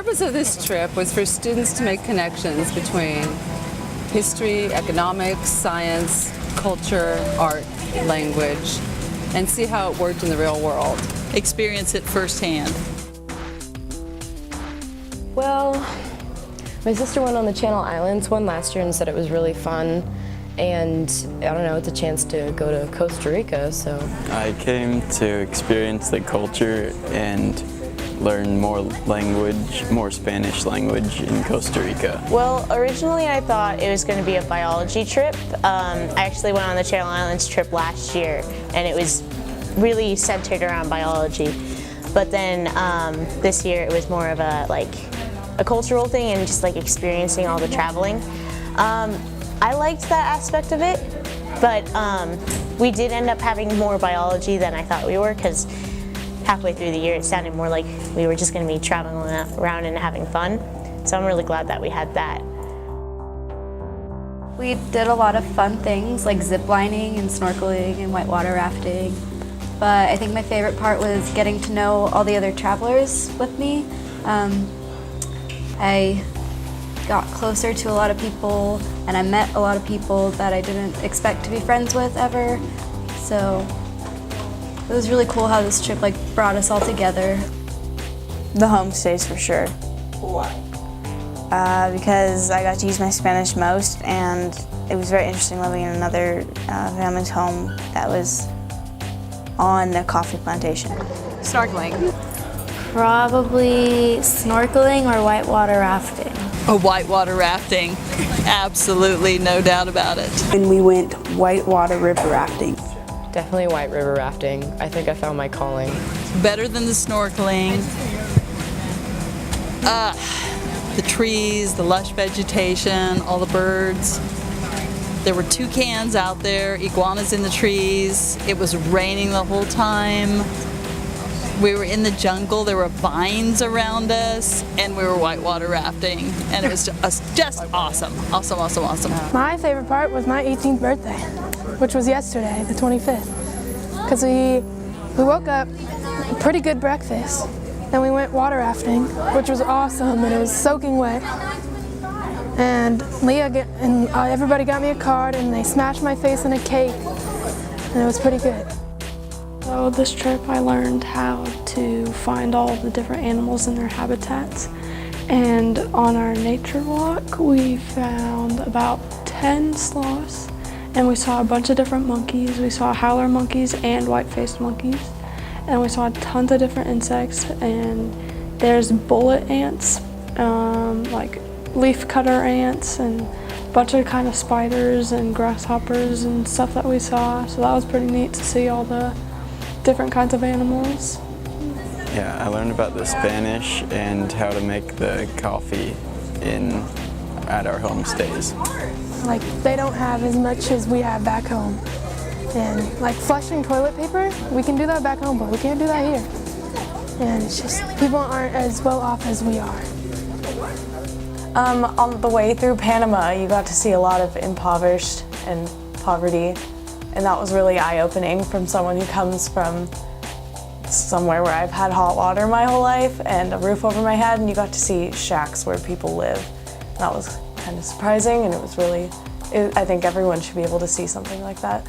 purpose of this trip was for students to make connections between history, economics, science, culture, art, language, and see how it worked in the real world. Experience it firsthand. Well, my sister went on the Channel Islands one last year and said it was really fun. And I don't know, it's a chance to go to Costa Rica, so. I came to experience the culture and learn more language, more Spanish language in Costa Rica. Well, originally I thought it was going to be a biology trip. I actually went on the Channel Islands trip last year, and it was really centered around biology. But then this year it was more of a cultural thing and just like experiencing all the traveling. I liked that aspect of it, but we did end up having more biology than I thought we were, because halfway through the year it sounded more like we were just going to be traveling around and having fun. So I'm really glad that we had that. We did a lot of fun things like zip lining and snorkeling and whitewater rafting. But I think my favorite part was getting to know all the other travelers with me. I got closer to a lot of people, and I met a lot of people that I didn't expect to be friends with ever. So it was really cool how this trip brought us all together. The homestays for sure. Why? Because I got to use my Spanish most, and it was very interesting living in another family's home that was on the coffee plantation. Snorkeling. Probably snorkeling or whitewater rafting. Oh, whitewater rafting. Absolutely, no doubt about it. And we went whitewater river rafting. Definitely white river rafting. I think I found my calling. Better than the snorkeling. The trees, the lush vegetation, all the birds. There were toucans out there, iguanas in the trees. It was raining the whole time. We were in the jungle, there were vines around us, and we were whitewater rafting, and it was just awesome. Awesome, awesome, awesome. My favorite part was my 18th birthday, which was yesterday, the 25th, because we woke up, pretty good breakfast, then we went water rafting, which was awesome, and it was soaking wet. And everybody got me a card, and they smashed my face in a cake, and it was pretty good. So this trip I learned how to find all the different animals in their habitats, and on our nature walk we found about 10 sloths, and we saw a bunch of different monkeys. We saw howler monkeys and white-faced monkeys, and we saw tons of different insects, and there's bullet ants, like leaf cutter ants, and a bunch of kind of spiders and grasshoppers and stuff that we saw. So that was pretty neat to see all the different kinds of animals. Yeah, I learned about the Spanish and how to make the coffee at our homestays. Like, they don't have as much as we have back home. And like flushing toilet paper, we can do that back home, but we can't do that here. And it's just, people aren't as well off as we are. On the way through Panama, you got to see a lot of impoverished and poverty. And that was really eye-opening from someone who comes from somewhere where I've had hot water my whole life and a roof over my head, and you got to see shacks where people live. That was kind of surprising, and it was really, I think everyone should be able to see something like that.